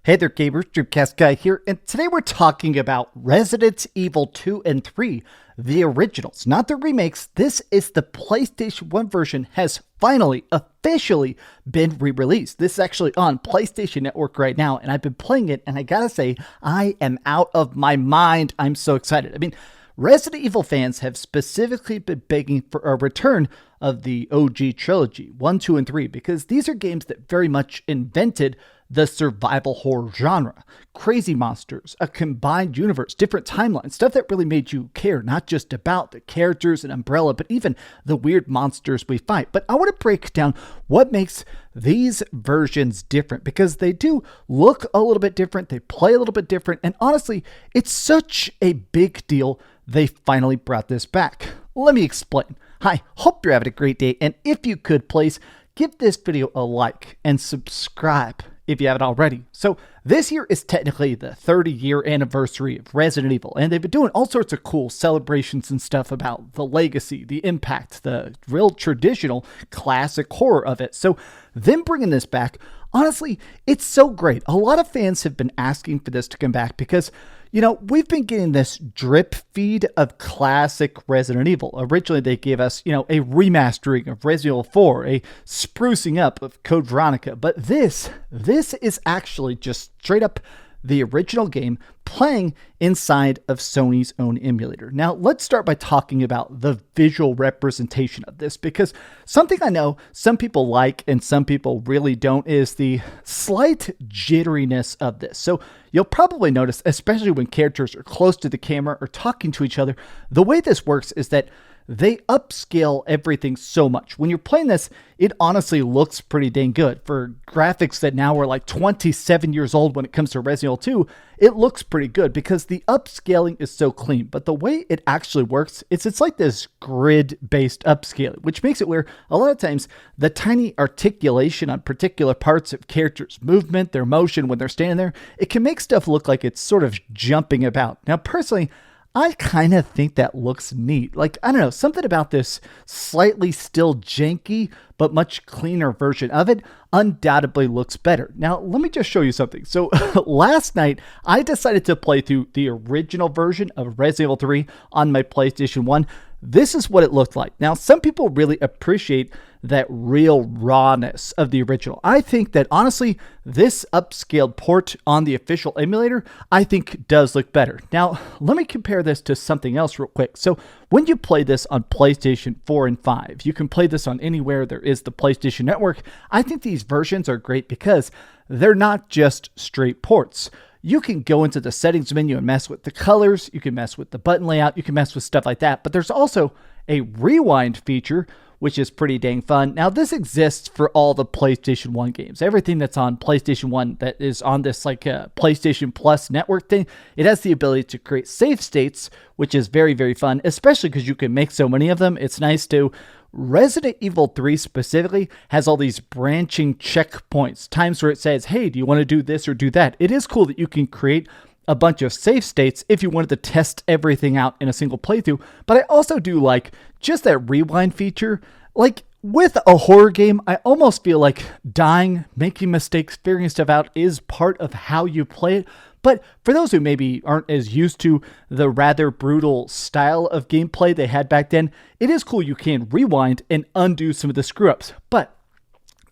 Hey there gamers, DreamcastGuy here, and today we're talking about Resident Evil 2 and 3, the originals, not the remakes. This is the PlayStation 1 version, has finally, officially been re-released. This is actually on PlayStation Network right now, and I've been playing it, and I gotta say, I am out of my mind. I'm so excited. I mean, Resident Evil fans have specifically been begging for a return of the OG trilogy, 1, 2, and 3, because these are games that very much invented the survival horror genre. Crazy monsters, a combined universe, different timelines, stuff that really made you care, not just about the characters and Umbrella, but even the weird monsters we fight. But I want to break down what makes these versions different, because they do look a little bit different, they play a little bit different, and honestly, it's such a big deal they finally brought this back. Let me explain. Hi, hope you're having a great day, and if you could, please give this video a like and subscribe if you haven't already. So this year is technically the 30-year anniversary of Resident Evil, and they've been doing all sorts of cool celebrations and stuff about the legacy, the impact, the real traditional classic horror of it. So them bringing this back, honestly, it's so great. A lot of fans have been asking for this to come back because, you know, we've been getting this drip feed of classic Resident Evil. Originally, they gave us, you know, a remastering of Resident Evil 4, a sprucing up of Code Veronica. But this is actually just straight up the original game playing inside of Sony's own emulator. Now, let's start by talking about the visual representation of this, because something I know some people like and some people really don't is the slight jitteriness of this. So you'll probably notice, especially when characters are close to the camera or talking to each other, the way this works is that they upscale everything so much. When you're playing this, it honestly looks pretty dang good. For graphics that now are like 27 years old when it comes to Resident Evil 2, it looks pretty good because the upscaling is so clean. But the way it actually works, it's like this grid-based upscaling, which makes it where a lot of times the tiny articulation on particular parts of characters' movement, their motion when they're standing there, it can make stuff look like it's sort of jumping about. Now, personally, I kind of think that looks neat. Like, I don't know, something about this slightly still janky, but much cleaner version of it undoubtedly looks better. Now, let me just show you something. So last night, I decided to play through the original version of Resident Evil 3 on my PlayStation 1. This is what it looked like. Now, some people really appreciate that real rawness of the original. I think that, honestly, this upscaled port on the official emulator, I think does look better. Now, let me compare this to something else real quick. So when you play this on PlayStation 4 and 5, you can play this on anywhere there is the PlayStation Network. I think these versions are great because they're not just straight ports. You can go into the settings menu and mess with the colors. You can mess with the button layout. You can mess with stuff like that. But there's also a rewind feature, which is pretty dang fun. Now, this exists for all the PlayStation 1 games. Everything that's on PlayStation 1 that is on this like PlayStation Plus network thing, it has the ability to create save states, which is very, very fun, especially because you can make so many of them. It's nice to. Resident Evil 3 specifically has all these branching checkpoints, times where it says, hey, do you want to do this or do that? It is cool that you can create a bunch of save states if you wanted to test everything out in a single playthrough. But I also do like just that rewind feature. Like with a horror game, I almost feel like dying, making mistakes, figuring stuff out is part of how you play it. But for those who maybe aren't as used to the rather brutal style of gameplay they had back then, it is cool you can rewind and undo some of the screw-ups. But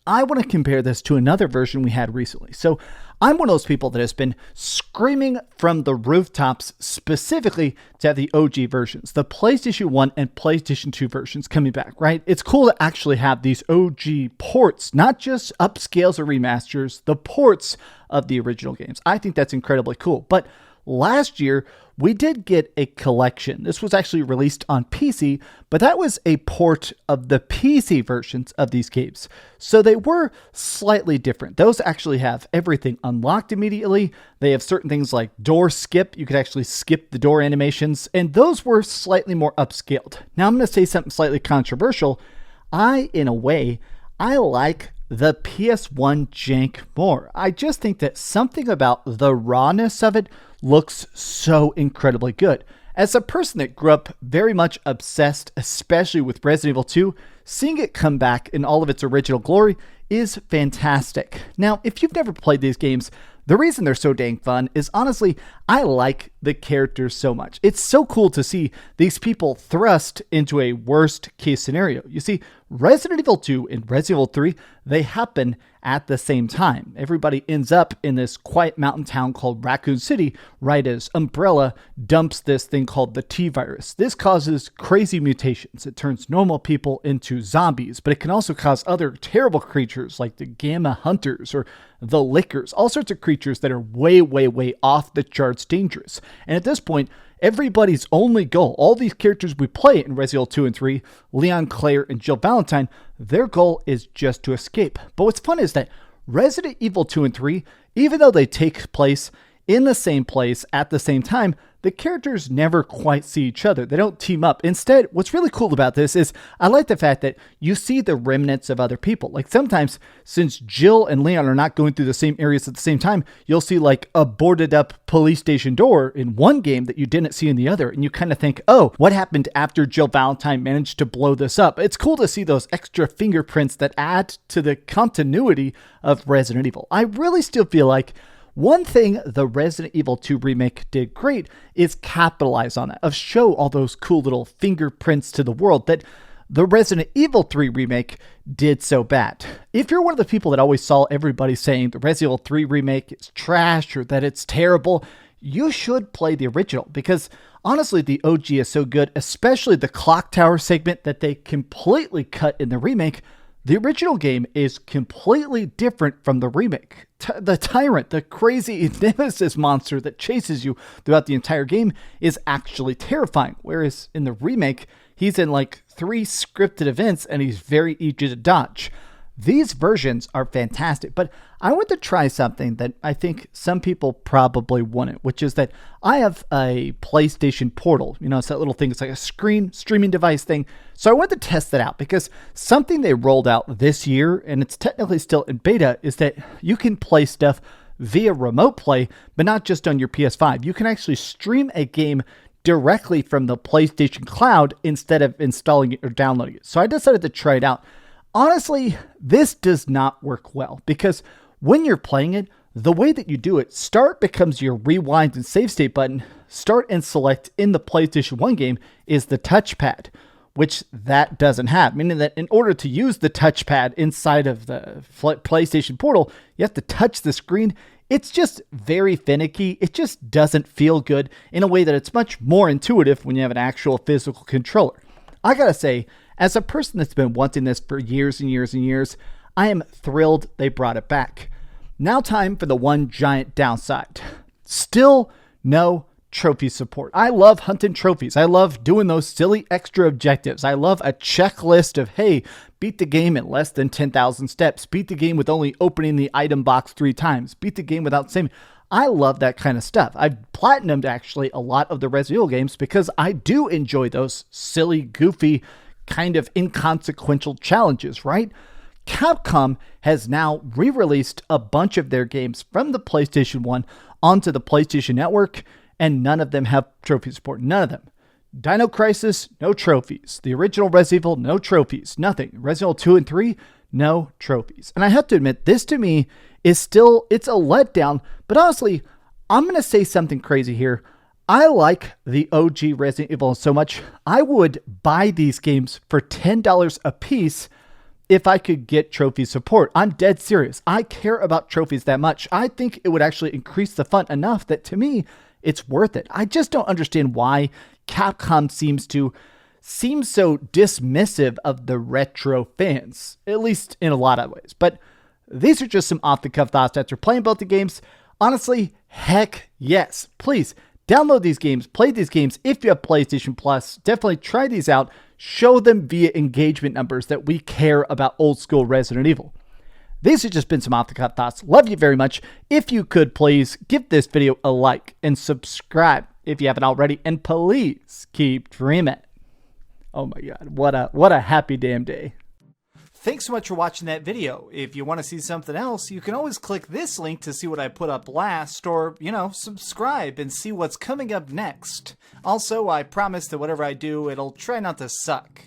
I want to compare this to another version we had recently. So I'm one of those people that has been screaming from the rooftops specifically to have the OG versions, the PlayStation 1 and PlayStation 2 versions coming back, right? It's cool to actually have these OG ports, not just upscales or remasters, the ports of the original games. I think that's incredibly cool. But last year, we did get a collection. This was actually released on PC, but that was a port of the PC versions of these games. So they were slightly different. Those actually have everything unlocked immediately. They have certain things like door skip. You could actually skip the door animations, and those were slightly more upscaled. Now I'm going to say something slightly controversial. In a way, I like the PS1 jank more. I just think that something about the rawness of it looks so incredibly good. As a person that grew up very much obsessed, especially with Resident Evil 2, seeing it come back in all of its original glory is fantastic. Now, if you've never played these games, The reason they're so dang fun is honestly, I like the characters so much. It's so cool to see these people thrust into a worst case scenario. You see, Resident Evil 2 and Resident Evil 3, they happen at the same time. Everybody ends up in this quiet mountain town called Raccoon City right as Umbrella dumps this thing called the T-virus. This causes crazy mutations. It turns normal people into zombies, but it can also cause other terrible creatures like the Gamma Hunters or the Lickers, all sorts of creatures that are way, way, way off the charts dangerous. And at this point, everybody's only goal, all these characters we play in Resident Evil 2 and 3, Leon, Claire, and Jill Valentine, their goal is just to escape. But what's fun is that Resident Evil 2 and 3, even though they take place in the same place at the same time, the characters never quite see each other. They don't team up. Instead, what's really cool about this is I like the fact that you see the remnants of other people. Like sometimes, since Jill and Leon are not going through the same areas at the same time, you'll see like a boarded up police station door in one game that you didn't see in the other. And you kind of think, oh, what happened after Jill Valentine managed to blow this up? It's cool to see those extra fingerprints that add to the continuity of Resident Evil. I really still feel like one thing the Resident Evil 2 remake did great is capitalize on that, of show all those cool little fingerprints to the world that the Resident Evil 3 remake did so bad. If you're one of the people that always saw everybody saying the Resident Evil 3 remake is trash or that it's terrible, you should play the original because honestly, the OG is so good, especially the clock tower segment that they completely cut in the remake. The original game is completely different from the remake. The Tyrant, the crazy Nemesis monster that chases you throughout the entire game, is actually terrifying. Whereas in the remake, he's in like 3 scripted events and he's very easy to dodge. These versions are fantastic, but I want to try something that I think some people probably wouldn't, which is that I have a PlayStation Portal. You know, it's that little thing. It's like a streaming device thing. So I want to test that out because something they rolled out this year, and it's technically still in beta, is that you can play stuff via remote play, but not just on your PS5. You can actually stream a game directly from the PlayStation Cloud instead of installing it or downloading it. So I decided to try it out. Honestly, this does not work well because when you're playing it, the way that you do it, start becomes your rewind and save state button. Start and select in the PlayStation 1 game is the touchpad, which that doesn't have, meaning that in order to use the touchpad inside of the PlayStation Portal, you have to touch the screen. It's just very finicky. It just doesn't feel good in a way that it's much more intuitive when you have an actual physical controller. I gotta say, as a person that's been wanting this for years and years and years, I am thrilled they brought it back. Now time for the one giant downside. Still no trophy support. I love hunting trophies. I love doing those silly extra objectives. I love a checklist of, hey, beat the game in less than 10,000 steps. Beat the game with only opening the item box 3 times. Beat the game without saving. I love that kind of stuff. I've platinumed actually a lot of the Resident Evil games because I do enjoy those silly, goofy, kind of inconsequential challenges, right? Capcom has now re-released a bunch of their games from the PlayStation 1 onto the PlayStation Network, and none of them have trophy support. None of them. Dino Crisis, no trophies. The original Resident Evil, no trophies. Nothing. Resident Evil 2 and 3, no trophies. And I have to admit, this to me is still, it's a letdown, but honestly, I'm going to say something crazy here. I like the OG Resident Evil so much, I would buy these games for $10 a piece if I could get trophy support. I'm dead serious. I care about trophies that much. I think it would actually increase the fun enough that to me, it's worth it. I just don't understand why Capcom seems so dismissive of the retro fans, at least in a lot of ways. But these are just some off-the-cuff thoughts after playing both the games. Honestly, heck yes. Please download these games, play these games if you have PlayStation Plus. Definitely try these out. Show them via engagement numbers that we care about old school Resident Evil. These have just been some off-the-cuff thoughts. Love you very much. If you could please give this video a like and subscribe if you haven't already. And please keep dreaming. Oh my God, what a happy damn day. Thanks so much for watching that video. If you want to see something else, you can always click this link to see what I put up last, or, subscribe and see what's coming up next. Also, I promise that whatever I do, it'll try not to suck.